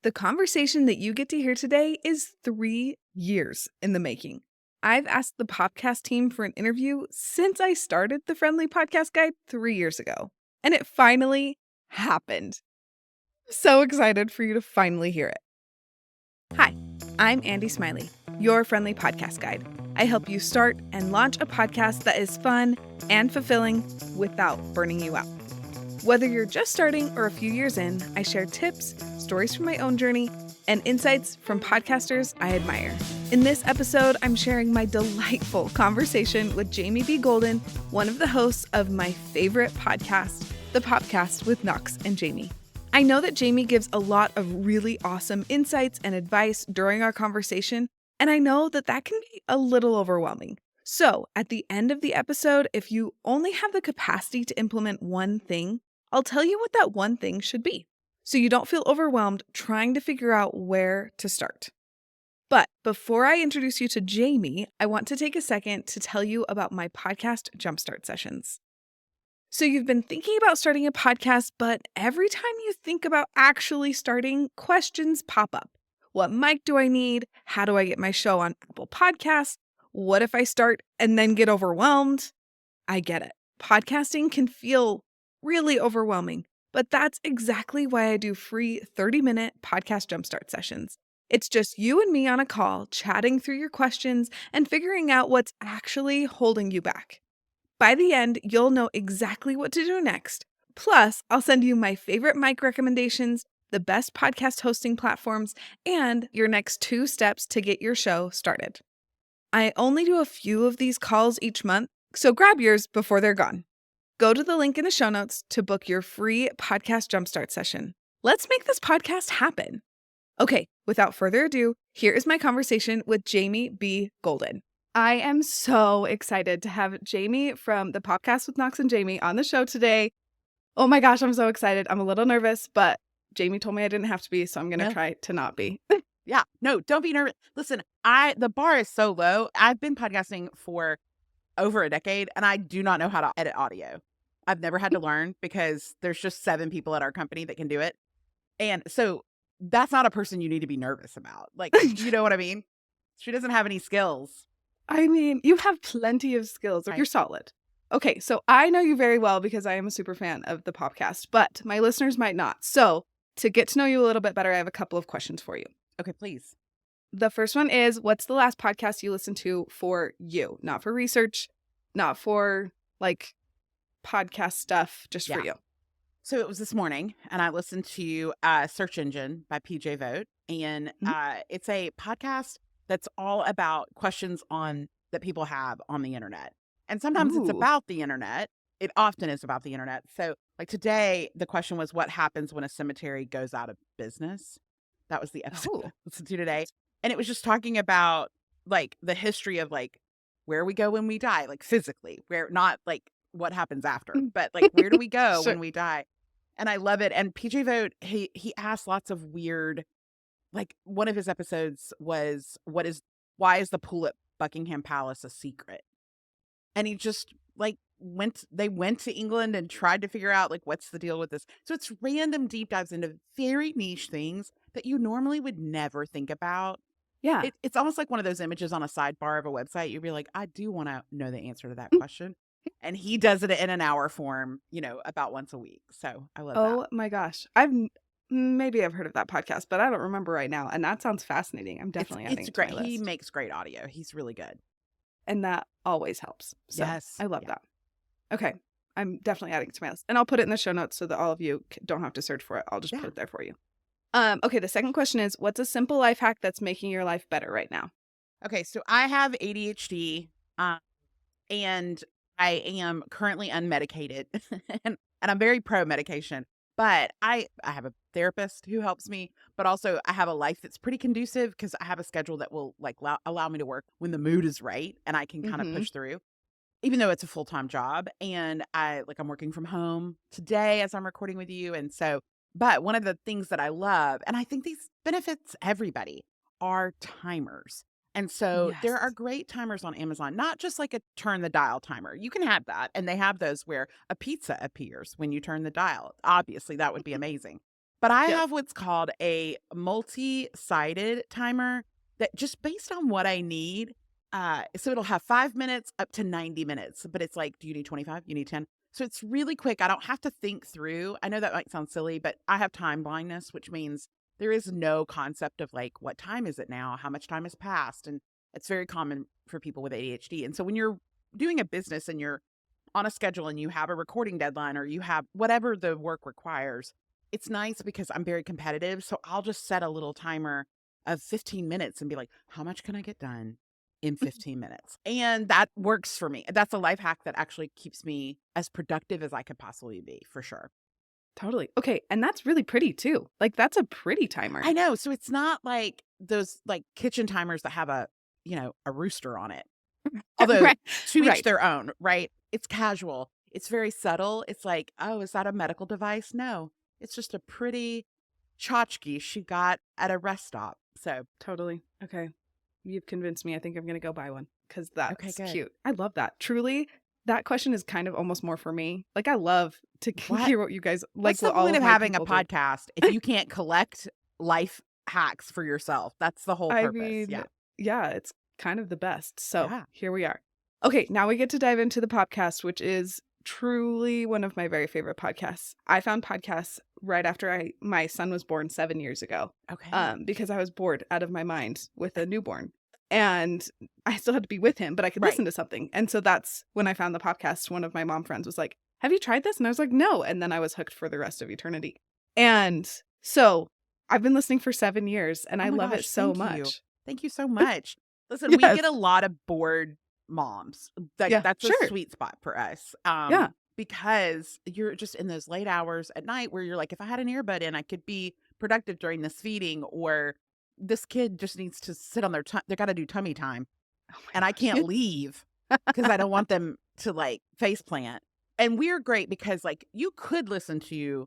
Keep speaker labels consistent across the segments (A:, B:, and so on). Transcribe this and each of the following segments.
A: The conversation that you get to hear today is 3 years in the making. I've asked the Popcast team for an interview since I started the Friendly Podcast Guide 3 years ago, and it finally happened. So excited for you to finally hear it. Hi, I'm Andy Smiley, your Friendly Podcast Guide. I help you start and launch a podcast that is fun and fulfilling without burning you out. Whether you're just starting or a few years in, I share tips, stories from my own journey, and insights from podcasters I admire. In this episode, I'm sharing my delightful conversation with Jamie B. Golden, one of the hosts of my favorite podcast, the Popcast with Knox and Jamie. I know that Jamie gives a lot of really awesome insights and advice during our conversation, and I know that that can be a little overwhelming. So, at the end of the episode, if you only have the capacity to implement one thing, I'll tell you what that one thing should be, so you don't feel overwhelmed trying to figure out where to start. But before I introduce you to Jamie, I want to take a second to tell you about my podcast Jumpstart sessions. So you've been thinking about starting a podcast, but every time you think about actually starting, questions pop up. What mic do I need? How do I get my show on Apple Podcasts? What if I start and then get overwhelmed? I get it. Podcasting can feel really overwhelming, but that's exactly why I do free 30-minute podcast jumpstart sessions. It's just you and me on a call, chatting through your questions and figuring out what's actually holding you back. By the end, you'll know exactly what to do next. Plus, I'll send you my favorite mic recommendations, the best podcast hosting platforms, and your next 2 steps to get your show started. I only do a few of these calls each month, so grab yours before they're gone. Go to the link in the show notes to book your free podcast jumpstart session. Let's make this podcast happen. Okay, without further ado, here is my conversation with Jamie B. Golden. I am so excited to have Jamie from the Popcast with Knox and Jamie on the show today. Oh my gosh, I'm so excited. I'm a little nervous, but Jamie told me I didn't have to be, so I'm going to try to not be.
B: Yeah, no, don't be nervous. Listen, the bar is so low. I've been podcasting for over a decade, and I do not know how to edit audio. I've never had to learn because there's just 7 people at our company that can do it. And so that's not a person you need to be nervous about. Like, you know what I mean? She doesn't have any skills.
A: I mean, you have plenty of skills. You're solid. Okay, so I know you very well because I am a super fan of the podcast, but my listeners might not. So to get to know you a little bit better, I have a couple of questions for you.
B: Okay, please.
A: The first one is, what's the last podcast you listened to for you? Not for research, not for like podcast stuff, just for you.
B: So it was this morning, and I listened to Search Engine by PJ Vogt, and it's a podcast that's all about questions that people have on the internet. And sometimes it's about the internet. It often is about the internet. So like today, the question was, what happens when a cemetery goes out of business? That was the episode I listened to today. And it was just talking about like the history of like where we go when we die, like physically, where not like what happens after, but like where do we go when we die? And I love it. And PJ Vogt, he asked lots of weird, like one of his episodes was, why is the pool at Buckingham Palace a secret? And he just like they went to England and tried to figure out like, what's the deal with this? So it's random deep dives into very niche things that you normally would never think about.
A: Yeah.
B: It's almost like one of those images on a sidebar of a website. You'd be like, I do want to know the answer to that question. And he does it in an hour form, about once a week. So I love that.
A: Oh my gosh. Maybe I've heard of that podcast, but I don't remember right now. And that sounds fascinating. I'm definitely adding it to my list.
B: He makes great audio. He's really good.
A: And that always helps. So
B: yes.
A: I love that. Okay. I'm definitely adding it to my list. And I'll put it in the show notes so that all of you don't have to search for it. I'll just put it there for you. Okay, the second question is, what's a simple life hack that's making your life better right now?
B: Okay, so I have ADHD, and I am currently unmedicated, and I'm very pro medication. But I have a therapist who helps me, but also I have a life that's pretty conducive because I have a schedule that will like allow me to work when the mood is right, and I can kind of push through, even though it's a full-time job. And I'm working from home today as I'm recording with you, and so. But one of the things that I love, and I think these benefits everybody, are timers. And so there are great timers on Amazon, not just like a turn the dial timer. You can have that. And they have those where a pizza appears when you turn the dial. Obviously, that would be amazing. But I
A: Yep.
B: have what's called a multi-sided timer that just based on what I need. So it'll have 5 minutes up to 90 minutes, but it's like, do you need 25? You need 10? So it's really quick. I don't have to think through. I know that might sound silly, but I have time blindness, which means there is no concept of like, what time is it now? How much time has passed? And it's very common for people with ADHD. And so when you're doing a business and you're on a schedule and you have a recording deadline or you have whatever the work requires, it's nice because I'm very competitive. So I'll just set a little timer of 15 minutes and be like, how much can I get done in 15 minutes? And that works for me. That's a life hack that actually keeps me as productive as I could possibly be, for sure.
A: Totally. Okay. And that's really pretty too. Like, that's a pretty timer.
B: I know. So it's not like those like kitchen timers that have a rooster on it. Although
A: Right.
B: to each
A: Right.
B: their own, right? It's casual. It's very subtle. It's like, oh, is that a medical device? No, it's just a pretty tchotchke she got at a rest stop. So,
A: Totally. Okay. You've convinced me. I think I'm going to go buy one because
B: okay,
A: that's
B: good.
A: cute. I love that. Truly, that question is kind of almost more for me. Like, I love to
B: What?
A: hear what you guys
B: What's
A: like,
B: the
A: what all
B: point
A: of
B: of
A: my
B: having a
A: people do.
B: podcast if you can't collect life hacks for yourself? That's the whole
A: I
B: purpose.
A: mean,
B: Yeah.
A: yeah, it's kind of the best. So
B: Yeah.
A: here we are. Okay, now we get to dive into the podcast, which is truly one of my very favorite podcasts. I found podcasts right after my son was born 7 years ago,
B: Okay.
A: because I was bored out of my mind with a newborn, and I still had to be with him, but I could
B: Right.
A: listen to something. And so that's when I found the podcast. One of my mom friends was like, "Have you tried this?" And I was like, "No." And then I was hooked for the rest of eternity. And so I've been listening for 7 years, and
B: Oh
A: I
B: my
A: love it
B: gosh.
A: so
B: Thank you.
A: much.
B: Thank you so much. Listen, we
A: Yes.
B: get a lot of bored moms. Like
A: Yeah,
B: that's a
A: sure.
B: sweet spot for us.
A: Yeah.
B: Because you're just in those late hours at night where you're like, if I had an earbud in, I could be productive during this feeding, or this kid just needs to sit on they got to do tummy time,
A: Oh my
B: and I
A: gosh.
B: can't leave because I don't want them to like face plant. And we're great because like you could listen to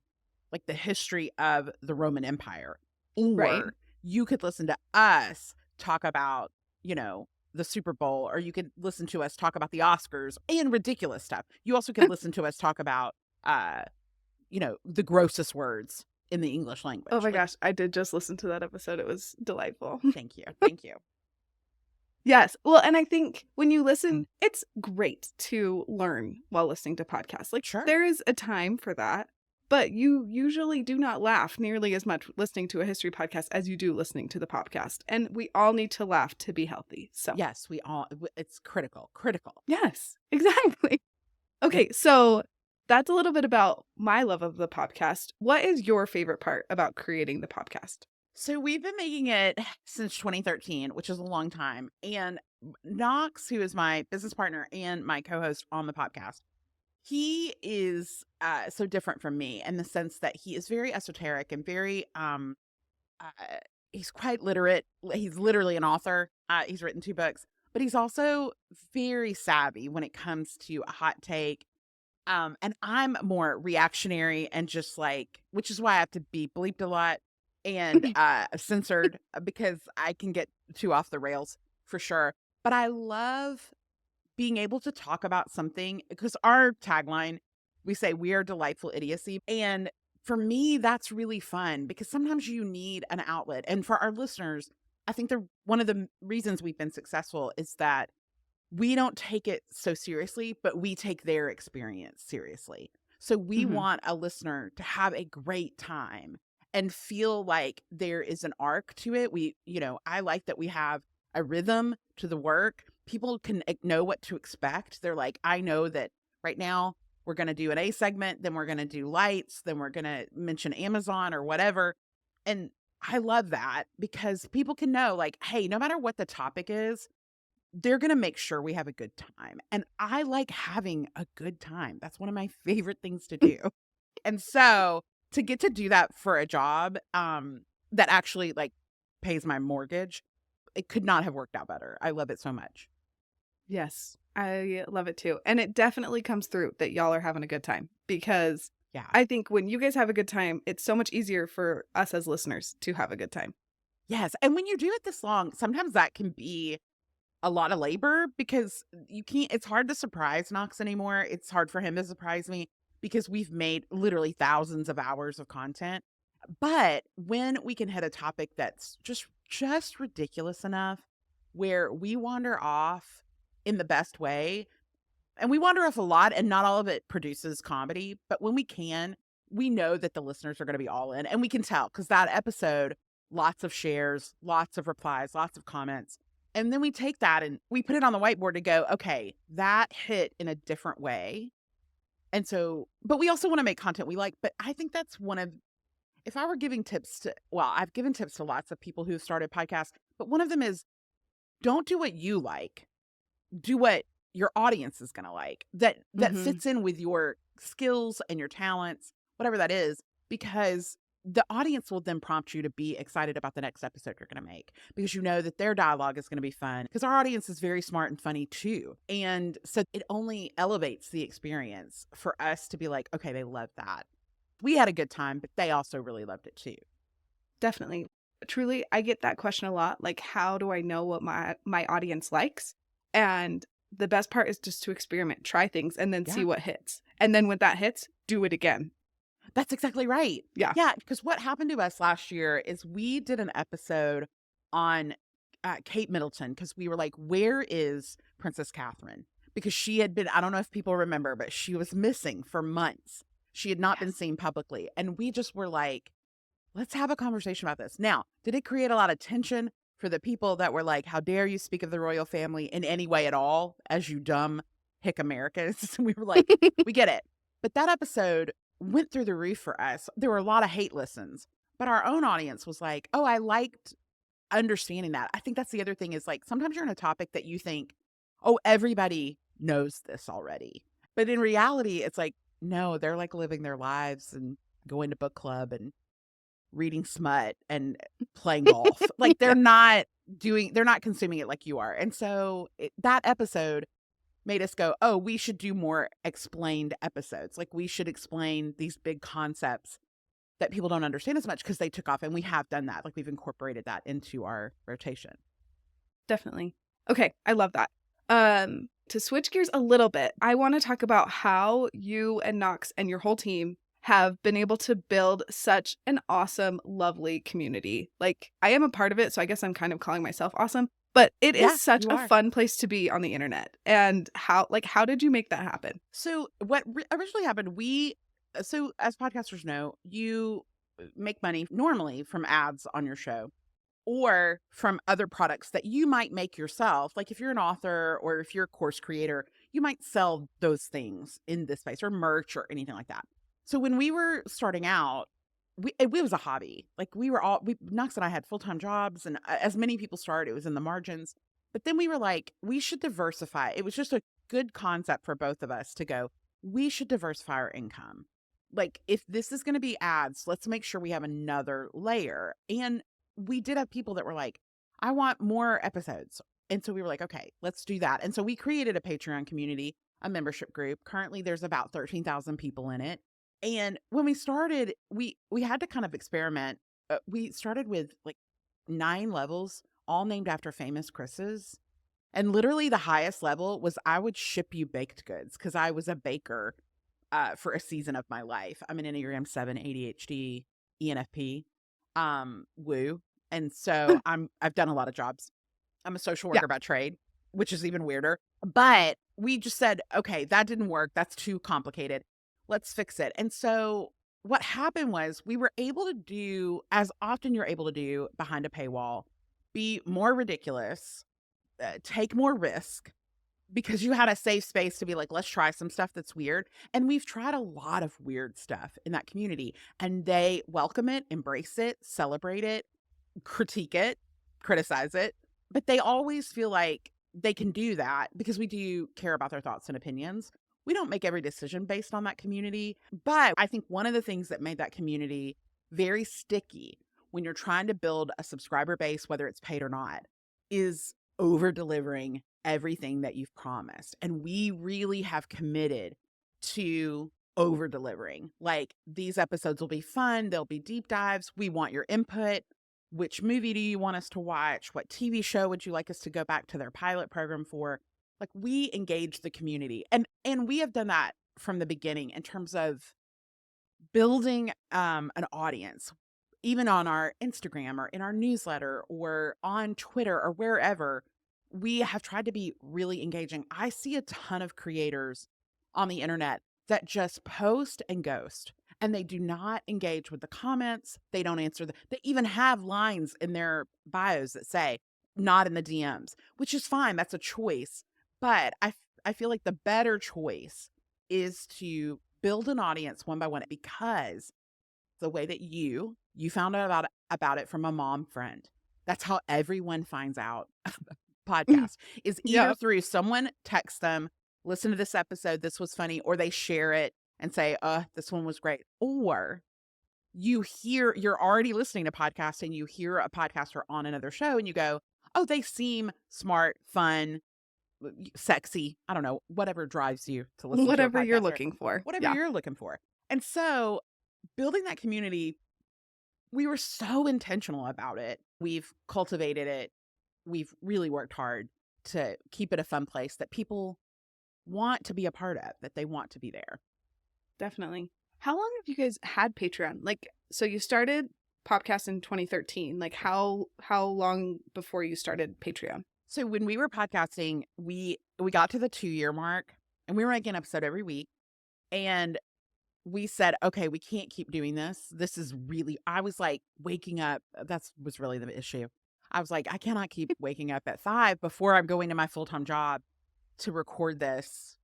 B: like the history of the Roman Empire,
A: Right.
B: or you could listen to us talk about, the Super Bowl, or you could listen to us talk about the Oscars and ridiculous stuff. You also could listen to us talk about, the grossest words in the English language.
A: Oh my
B: Like,
A: gosh, I did just listen to that episode. It was delightful.
B: thank you. Thank you.
A: Yes. Well, and I think when you listen, it's great to learn while listening to podcasts. Like,
B: Sure.
A: there is a time for that, but you usually do not laugh nearly as much listening to a history podcast as you do listening to the podcast. And we all need to laugh to be healthy. So,
B: Yes, it's critical.
A: yes, exactly. Okay, so that's a little bit about my love of the podcast. What is your favorite part about creating the podcast?
B: So we've been making it since 2013, which is a long time. And Knox, who is my business partner and my co-host on the podcast, he is so different from me in the sense that he is very esoteric and very he's quite literate. He's literally an author. He's written 2 books, but he's also very savvy when it comes to a hot take. And I'm more reactionary and just like, which is why I have to be bleeped a lot and censored because I can get too off the rails for sure. But I love being able to talk about something because our tagline, we say we are delightful idiocy. And for me, that's really fun because sometimes you need an outlet. And for our listeners, I think one of the reasons we've been successful is that we don't take it so seriously, but we take their experience seriously. So we want a listener to have a great time and feel like there is an arc to it. I like that we have a rhythm to the work. People can know what to expect. They're like, I know that right now we're going to do an A segment, then we're going to do lights, then we're going to mention Amazon or whatever. And I love that because people can know like, hey, no matter what the topic is, they're going to make sure we have a good time. And I like having a good time. That's one of my favorite things to do. And so to get to do that for a job that actually like pays my mortgage, it could not have worked out better. I love it so much.
A: Yes, I love it too. And it definitely comes through that y'all are having a good time because
B: Yeah.
A: I think when you guys have a good time, it's so much easier for us as listeners to have a good time.
B: Yes. And when you do it this long, sometimes that can be a lot of labor because it's hard to surprise Knox anymore. It's hard for him to surprise me because we've made literally thousands of hours of content. But when we can hit a topic that's just ridiculous enough where we wander off in the best way, and we wander off a lot, and not all of it produces comedy, but when we can, we know that the listeners are going to be all in, and we can tell because that episode, lots of shares, lots of replies, lots of comments. And then we take that and we put it on the whiteboard to go, okay, that hit in a different way. And so, but we also want to make content we like. But I think that's one of, if I were giving tips to, well, I've given tips to lots of people who started podcasts, but one of them is don't do what you like, do what your audience is going to like, that
A: Mm-hmm.
B: fits in with your skills and your talents, whatever that is, because the audience will then prompt you to be excited about the next episode you're going to make because you know that their dialogue is going to be fun because our audience is very smart and funny too. And so it only elevates the experience for us to be like, okay, they love that. We had a good time, but they also really loved it too.
A: Definitely. Truly, I get that question a lot. Like, how do I know what my audience likes? And the best part is just to experiment, try things, and then see
B: Yeah.
A: what hits. And then when that hits, do it again.
B: That's exactly right.
A: Yeah.
B: Yeah, because what happened to us last year is we did an episode on Kate Middleton because we were like, where is Princess Catherine? Because she had been, I don't know if people remember, but she was missing for months. She had not been seen publicly. And we just were like, let's have a conversation about this. Now, did it create a lot of tension for the people that were like, how dare you speak of the royal family in any way at all, as you dumb hick Americans? We were like, we get it. But that episode went through the roof for us. There were a lot of hate listens, but our own audience was like, oh, I liked understanding that. I think that's the other thing is like sometimes you're in a topic that you think, oh, everybody knows this already. But in reality, it's like, no, they're like living their lives and going to book club and reading smut and playing golf. Like they're not consuming it like you are. And so that episode made us go, oh, we should do more explained episodes. Like we should explain these big concepts that people don't understand as much because they took off. And we have done that. Like we've incorporated that into our rotation.
A: Definitely. Okay, I love that. To switch gears a little bit, I want to talk about how you and Knox and your whole team have been able to build such an awesome, lovely community. Like, I am a part of it, so I guess I'm kind of calling myself awesome, but it
B: Yeah,
A: is such
B: you
A: a
B: are.
A: fun place to be on the internet. And how did you make that happen?
B: So what originally happened, so as podcasters know, you make money normally from ads on your show or from other products that you might make yourself. Like if you're an author or if you're a course creator, you might sell those things in this space or merch or anything like that. So when we were starting out, it was a hobby. Like Knox and I had full-time jobs and as many people start, it was in the margins. But then we were like, we should diversify. It was just a good concept for both of us to go, we should diversify our income. Like if this is going to be ads, let's make sure we have another layer. And we did have people that were like, I want more episodes. And so we were like, okay, let's do that. And so we created a Patreon community, a membership group. Currently there's about 13,000 people in it. And when we started, we had to kind of experiment. We started with like 9 levels, all named after famous Chris's. And literally the highest level was I would ship you baked goods because I was a baker for a season of my life. I'm an Enneagram 7 ADHD ENFP. Woo. And so I've done a lot of jobs. I'm a social
A: Yeah.
B: worker by trade, which is even weirder. But we just said, okay, that didn't work. That's too complicated. Let's fix it. And so what happened was we were able to do, as often you're able to do behind a paywall, be more ridiculous, take more risk, because you had a safe space to be like, let's try some stuff that's weird. And we've tried a lot of weird stuff in that community and they welcome it, embrace it, celebrate it, critique it, criticize it. But they always feel like they can do that because we do care about their thoughts and opinions. We don't make every decision based on that community. But I think one of the things that made that community very sticky when you're trying to build a subscriber base, whether it's paid or not, is over delivering everything that you've promised. And we really have committed to over delivering. Like these episodes will be fun. There'll be deep dives. We want your input. Which movie do you want us to watch? What TV show would you like us to go back to their pilot program for? Like we engage the community. And we have done that from the beginning in terms of building an audience. even on our Instagram or in our newsletter or on Twitter or wherever, we have tried to be really engaging. I see a ton of creators on the internet that just post and ghost, and they do not engage with the comments. They don't answer they even have lines in their bios that say not in the DMs, which is fine. That's a choice. But I feel like the better choice is to build an audience one by one, because the way that you found out about it from a mom friend. That's how everyone finds out podcast, is either
A: Yep.
B: through someone texts them, listen to this episode, this was funny, or they share it and say, this one was great. Or you're already listening to podcasts and you hear a podcaster on another show and you go, oh, they seem smart, fun, sexy. I don't know, whatever drives you to listen to a
A: Whatever you're
B: podcaster,
A: looking for.
B: whatever
A: Yeah.
B: you're looking for. And so building that community, we were so intentional about it. We've cultivated it. We've really worked hard to keep it a fun place that people want to be a part of, that they want to be there.
A: Definitely. How long have you guys had Patreon? Like, so you started Popcast in 2013. Like, how long before you started Patreon?
B: So when we were podcasting, we got to the 2-year mark and we were making an episode every week. And we said, okay, we can't keep doing this. This is really, I was like waking up. That was really the issue. I was like, I cannot keep waking up at 5 before I'm going to my full-time job to record this.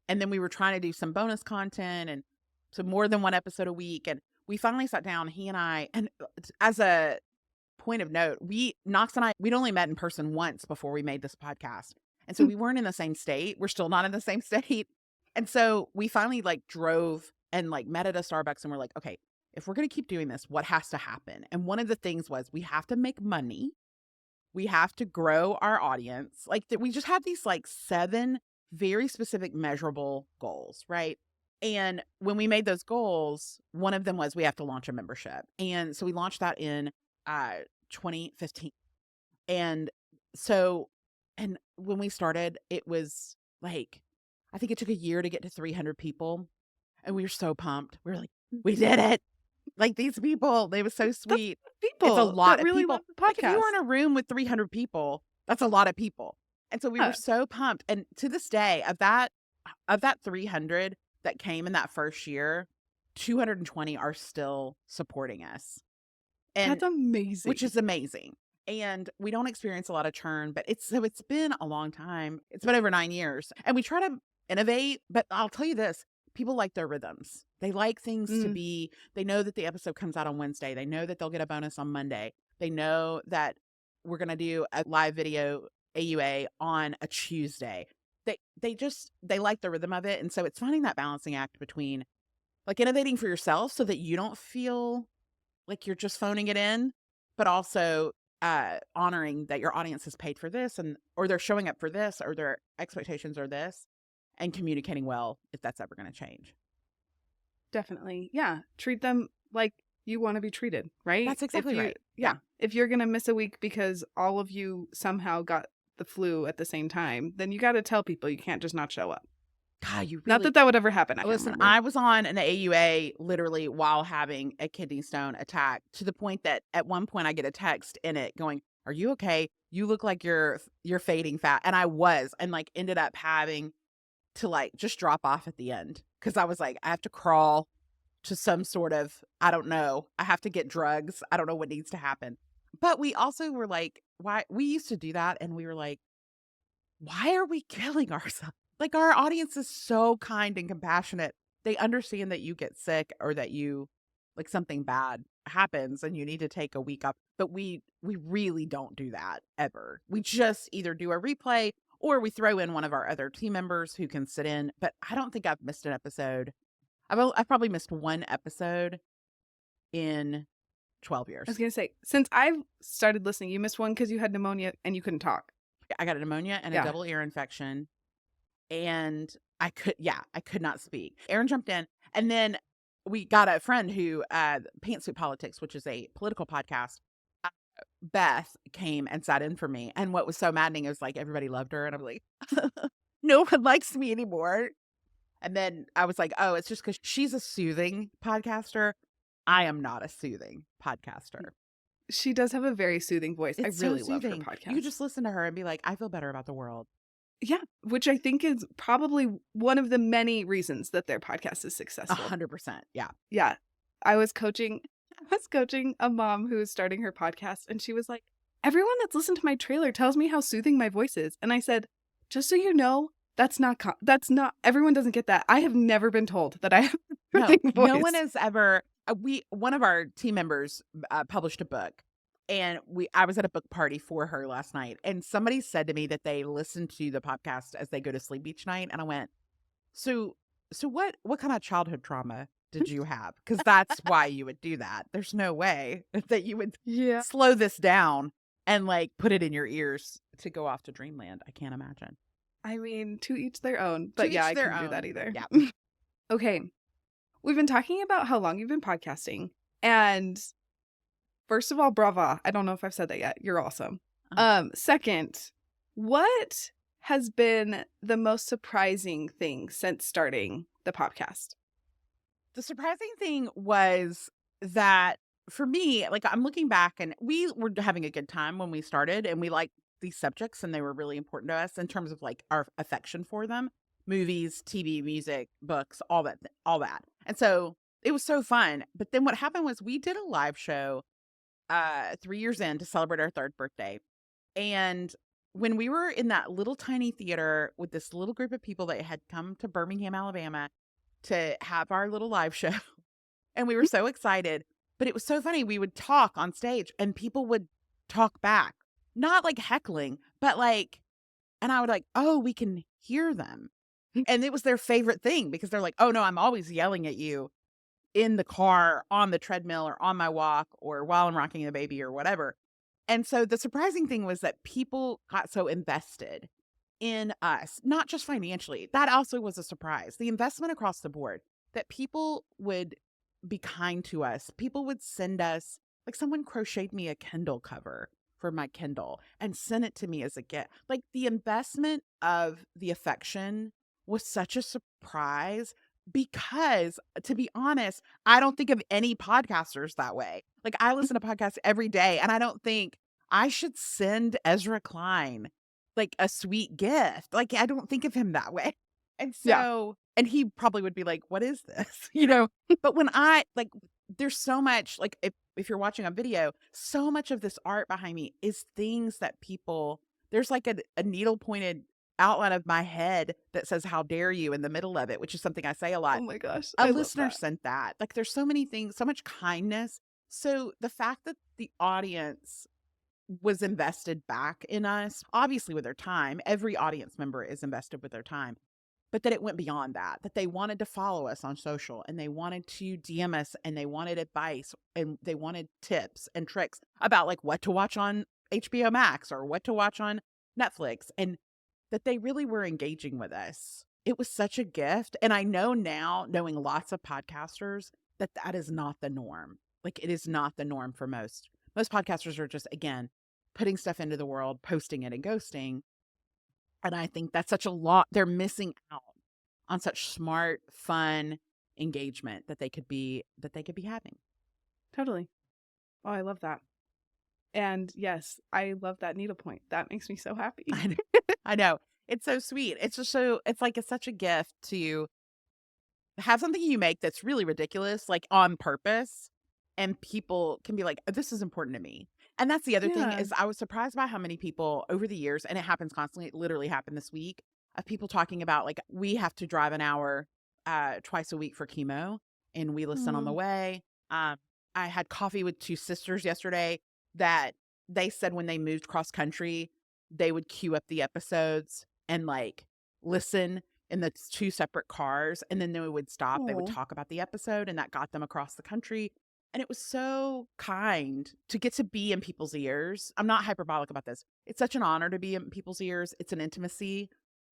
B: And then we were trying to do some bonus content and so more than one episode a week. And we finally sat down, he and I, and as a point of note, Knox and I, we'd only met in person once before we made this podcast. And so we weren't in the same state. We're still not in the same state. And so we finally like drove and like met at a Starbucks and we're like, okay, if we're going to keep doing this, what has to happen? And one of the things was we have to make money. We have to grow our audience. Like that, we just have these like 7 very specific measurable goals, right? And when we made those goals, one of them was we have to launch a membership. And so we launched that in 2015. And so, and when we started, it was like, I think it took a year to get to 300 people. And we were so pumped. We were like, we did it. Like these people, they were so sweet.
A: People
B: It's a lot
A: that
B: of
A: really
B: people.
A: want the
B: Like if you
A: podcast.
B: were in a room with 300 people, that's a lot of people. And so we
A: Yeah.
B: were so pumped. And to this day, of that 300 that came in that first year, 220 are still supporting us. And
A: That's amazing.
B: which is amazing. And we don't experience a lot of churn, but it's been a long time. It's been over 9 years. And we try to innovate, but I'll tell you this, people like their rhythms. They like things to be, they know that the episode comes out on Wednesday. They know that they'll get a bonus on Monday. They know that we're going to do a live video AUA on a Tuesday. They like the rhythm of it. And so it's finding that balancing act between like innovating for yourself so that you don't feel like you're just phoning it in, but also honoring that your audience has paid for this or they're showing up for this or their expectations are this, and communicating well if that's ever going to change.
A: Definitely. Yeah. Treat them like you want to be treated, right?
B: That's exactly right.
A: Yeah. If you're going to miss a week because all of you somehow got the flu at the same time, then you got to tell people you can't just not show up.
B: God, you really...
A: Not that would ever happen.
B: Listen, I was on an AUA literally while having a kidney stone attack, to the point that at one point I get a text in it going, "Are you okay? You look like you're fading fat." And I was, and like ended up having to like just drop off at the end because I was like, I have to crawl to some sort of, I don't know, I have to get drugs. I don't know what needs to happen. But we also were like, why? We used to do that, and we were like, why are we killing ourselves? Like, our audience is so kind and compassionate. They understand that you get sick or that you, like, something bad happens and you need to take a week off. But we really don't do that ever. We just either do a replay or we throw in one of our other team members who can sit in. But I don't think I've missed an episode. I've probably missed one episode in 12 years.
A: I was going to say, since I've started listening, you missed one because you had pneumonia and you couldn't talk.
B: I got a pneumonia and a double ear infection. And I could not speak. Aaron jumped in, and then we got a friend who, Pantsuit Politics, which is a political podcast, Beth came and sat in for me. And what was so maddening is like everybody loved her, and I'm like, no one likes me anymore. And then I was like, oh, it's just because she's a soothing podcaster. I am not a soothing podcaster.
A: She does have a very soothing voice.
B: It's
A: I really
B: so
A: love her
B: soothing.
A: podcast.
B: You could just listen to her and be like, I feel better about the world.
A: Yeah, which I think is probably one of the many reasons that their podcast is successful.
B: 100%. Yeah.
A: Yeah. I was coaching a mom who was starting her podcast, and she was like, everyone that's listened to my trailer tells me how soothing my voice is. And I said, just so you know, that's not everyone doesn't get that. I have never been told that I have a soothing voice.
B: No one has ever, one of our team members published a book, and I was at a book party for her last night, and somebody said to me that they listen to the podcast as they go to sleep each night. And I went, so what kind of childhood trauma did you have? Because that's why you would do that. There's no way that you would slow this down and like put it in your ears to go off to dreamland. I can't imagine.
A: I mean, to each their own. But yeah, I couldn't do that either.
B: Yeah.
A: Okay. We've been talking about how long you've been podcasting. And first of all, brava. I don't know if I've said that yet. You're awesome. Second, what has been the most surprising thing since starting the podcast?
B: The surprising thing was that for me, like I'm looking back and we were having a good time when we started and we liked these subjects and they were really important to us in terms of like our affection for them, movies, TV, music, books, all that. And so it was so fun. But then what happened was we did a live show 3 years in to celebrate our 3rd birthday. And when we were in that little tiny theater with this little group of people that had come to Birmingham, Alabama to have our little live show, and we were so excited, but it was so funny. We would talk on stage and people would talk back, not like heckling, but like, and I would like, oh, we can hear them. And it was their favorite thing because they're like, oh no, I'm always yelling at you in the car, on the treadmill, or on my walk, or while I'm rocking the baby or whatever. And so the surprising thing was that people got so invested in us, not just financially. That also was a surprise. The investment across the board, that people would be kind to us. People would send us, like someone crocheted me a Kindle cover for my Kindle and sent it to me as a gift. Like the investment of the affection was such a surprise because, to be honest, I don't think of any podcasters that way. Like I listen to podcasts every day and I don't think I should send Ezra Klein like a sweet gift. Like I don't think of him that way. And so, and he probably would be like, what is this? But when I like, there's so much, like if you're watching on video, so much of this art behind me is things that people, there's like a needle pointed outline of my head that says, how dare you in the middle of it, which is something I say a lot.
A: Oh my gosh.
B: A listener sent that. Like there's so many things, so much kindness. So the fact that the audience was invested back in us, obviously with their time, every audience member is invested with their time, but that it went beyond that they wanted to follow us on social and they wanted to DM us and they wanted advice and they wanted tips and tricks about like what to watch on HBO Max or what to watch on Netflix, and that they really were engaging with us. It was such a gift. And I know now, knowing lots of podcasters, that is not the norm. Like it is not the norm for most. Most podcasters are just, again, putting stuff into the world, posting it and ghosting. And I think that's such a lot. They're missing out on such smart, fun engagement that they could be having.
A: Totally. Oh, I love that. And yes, I love that needlepoint. That makes me so happy.
B: I know. It's so sweet. It's just it's such a gift to have something you make that's really ridiculous, like on purpose. And people can be like, oh, this is important to me. And that's the other thing is I was surprised by how many people over the years, and it happens constantly, it literally happened this week, of people talking about like, we have to drive an hour twice a week for chemo and we listen on the way. I had coffee with 2 sisters yesterday that they said when they moved cross country, they would queue up the episodes and like listen in the 2 separate cars. And then they would stop. They would talk about the episode and that got them across the country. And it was so kind to get to be in people's ears. I'm not hyperbolic about this. It's such an honor to be in people's ears. It's an intimacy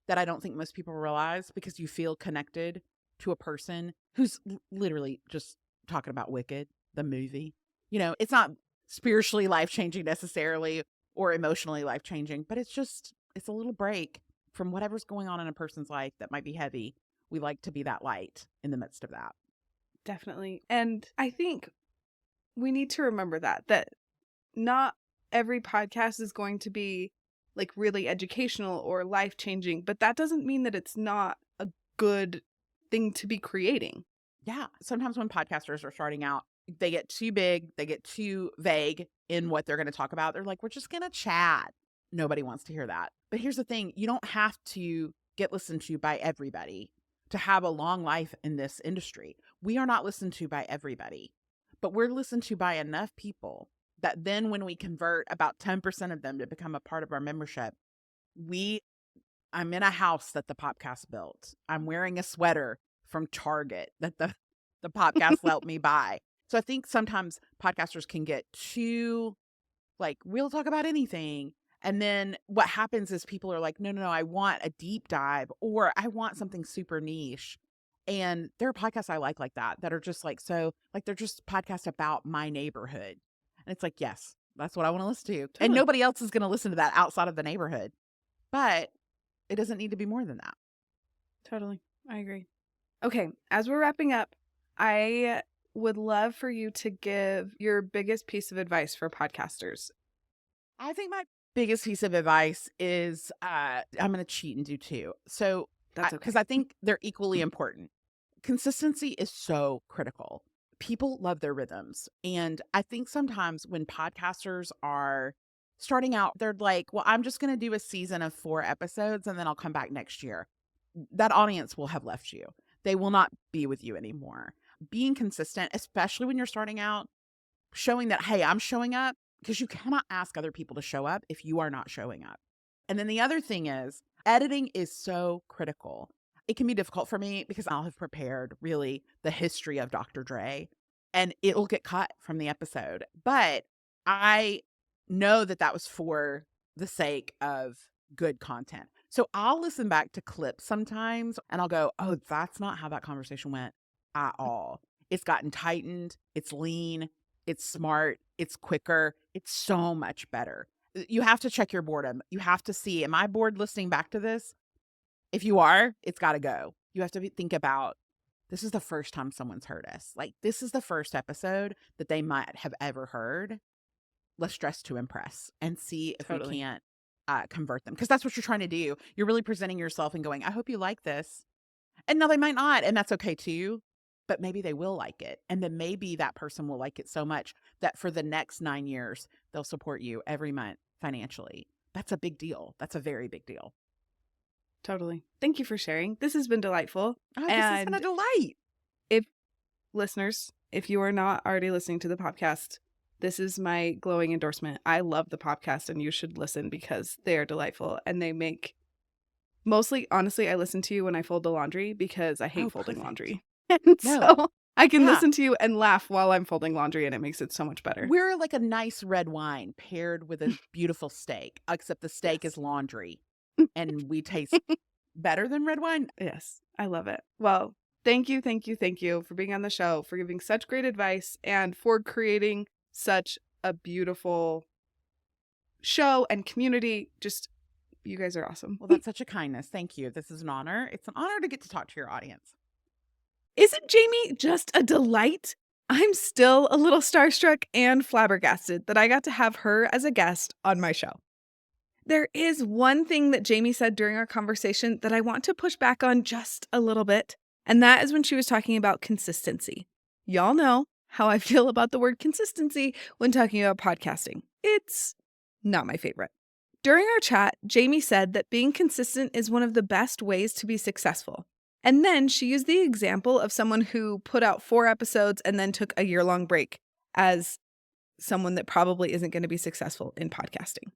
B: that I don't think most people realize because you feel connected to a person who's literally just talking about Wicked, the movie. It's not spiritually life-changing necessarily or emotionally life-changing, but it's a little break from whatever's going on in a person's life that might be heavy. We like to be that light in the midst of that.
A: Definitely. And I think we need to remember that not every podcast is going to be like really educational or life-changing, but that doesn't mean that it's not a good thing to be creating.
B: Yeah. Sometimes when podcasters are starting out, they get too big, they get too vague in what they're going to talk about. They're like, we're just going to chat. Nobody wants to hear that. But here's the thing, you don't have to get listened to by everybody to have a long life in this industry. We are not listened to by everybody, but we're listened to by enough people that then when we convert about 10% of them to become a part of our membership, I'm in a house that the Popcast built. I'm wearing a sweater from Target that the Popcast let me buy. So I think sometimes podcasters can get too like, we'll talk about anything. And then what happens is people are like, no, I want a deep dive, or I want something super niche. And there are podcasts I like that are just like, so like, they're just podcasts about my neighborhood. And it's like, yes, that's what I want to listen to.
A: Totally.
B: And nobody else is going to listen to that outside of the neighborhood. But it doesn't need to be more than that.
A: Totally. I agree. Okay. As we're wrapping up, I would love for you to give your biggest piece of advice for podcasters.
B: I think my biggest piece of advice is I'm going to cheat and do two. So
A: that's okay.
B: Because I think they're equally important. Consistency is so critical. People love their rhythms. And I think sometimes when podcasters are starting out, they're like, well, I'm just going to do a season of 4 episodes and then I'll come back next year. That audience will have left you. They will not be with you anymore. Being consistent, especially when you're starting out, showing that, hey, I'm showing up, because you cannot ask other people to show up if you are not showing up. And then the other thing is, editing is so critical. It can be difficult for me because I'll have prepared really the history of Dr. Dre and it'll get cut from the episode. But I know that was for the sake of good content. So I'll listen back to clips sometimes and I'll go, oh, that's not how that conversation went at all. It's gotten tightened. It's lean. It's smart. It's quicker. It's so much better. You have to check your boredom. You have to see, am I bored listening back to this? If you are, it's got to go. You have to think about, this is the first time someone's heard us. Like, this is the first episode that they might have ever heard. Let's dress to impress and see if we can't convert them. Because that's what you're trying to do. You're really presenting yourself and going, I hope you like this. And no, they might not. And that's okay too. But maybe they will like it. And then maybe that person will like it so much that for the next 9 years, they'll support you every month financially. That's a big deal. That's a very big deal.
A: Totally. Thank you for sharing. This has been delightful.
B: This has been a delight.
A: Listeners, if you are not already listening to the podcast, this is my glowing endorsement. I love the podcast and you should listen because they are delightful and they make mostly, honestly, I listen to you when I fold the laundry because I hate folding laundry. And so I can listen to you and laugh while I'm folding laundry and it makes it so much better.
B: We're like a nice red wine paired with a beautiful steak, except the steak is laundry and we taste better than red wine.
A: Yes, I love it. Well, thank you for being on the show, for giving such great advice and for creating such a beautiful show and community. Just, you guys are awesome.
B: Well, that's such a kindness. Thank you. This is an honor. It's an honor to get to talk to your audience.
A: Isn't Jamie just a delight? I'm still a little starstruck and flabbergasted that I got to have her as a guest on my show. There is one thing that Jamie said during our conversation that I want to push back on just a little bit, and that is when she was talking about consistency. Y'all know how I feel about the word consistency when talking about podcasting. It's not my favorite. During our chat, Jamie said that being consistent is one of the best ways to be successful. And then she used the example of someone who put out 4 episodes and then took a year-long break as someone that probably isn't going to be successful in podcasting.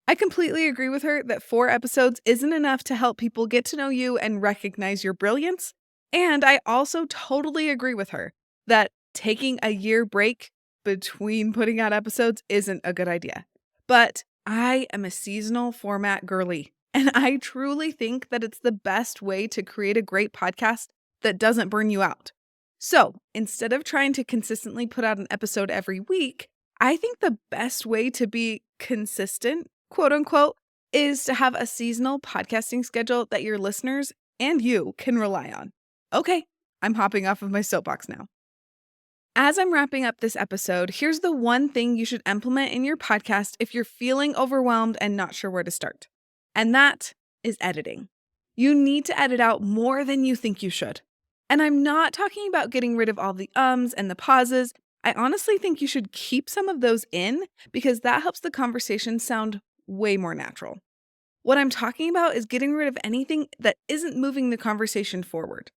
A: I completely agree with her that 4 episodes isn't enough to help people get to know you and recognize your brilliance. And I also totally agree with her that taking a year break between putting out episodes isn't a good idea. But I am a seasonal format girly. And I truly think that it's the best way to create a great podcast that doesn't burn you out. So instead of trying to consistently put out an episode every week, I think the best way to be consistent, quote unquote, is to have a seasonal podcasting schedule that your listeners and you can rely on. Okay, I'm hopping off of my soapbox now. As I'm wrapping up this episode, here's the one thing you should implement in your podcast if you're feeling overwhelmed and not sure where to start. And that is editing. You need to edit out more than you think you should. And I'm not talking about getting rid of all the ums and the pauses. I honestly think you should keep some of those in because that helps the conversation sound way more natural. What I'm talking about is getting rid of anything that isn't moving the conversation forward.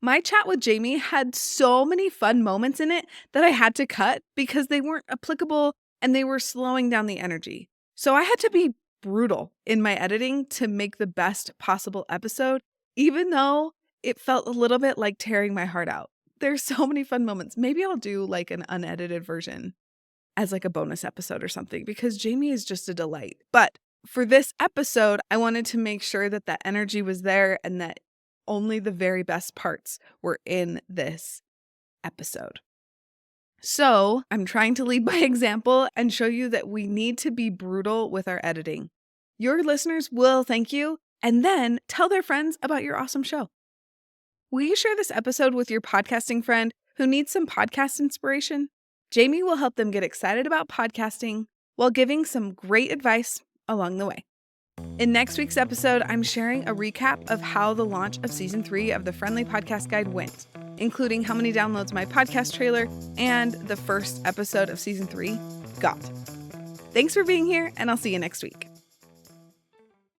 A: My chat with Jamie had so many fun moments in it that I had to cut because they weren't applicable and they were slowing down the energy. So I had to be brutal in my editing to make the best possible episode, even though it felt a little bit like tearing my heart out. There's so many fun moments. Maybe I'll do like an unedited version as like a bonus episode or something because Jamie is just a delight. But for this episode, I wanted to make sure that that energy was there and that only the very best parts were in this episode. So I'm trying to lead by example and show you that we need to be brutal with our editing. Your listeners will thank you and then tell their friends about your awesome show. Will you share this episode with your podcasting friend who needs some podcast inspiration? Jamie will help them get excited about podcasting while giving some great advice along the way. In next week's episode, I'm sharing a recap of how the launch of Season 3 of the Friendly Podcast Guide went, including how many downloads my podcast trailer and the first episode of Season 3 got. Thanks for being here, and I'll see you next week.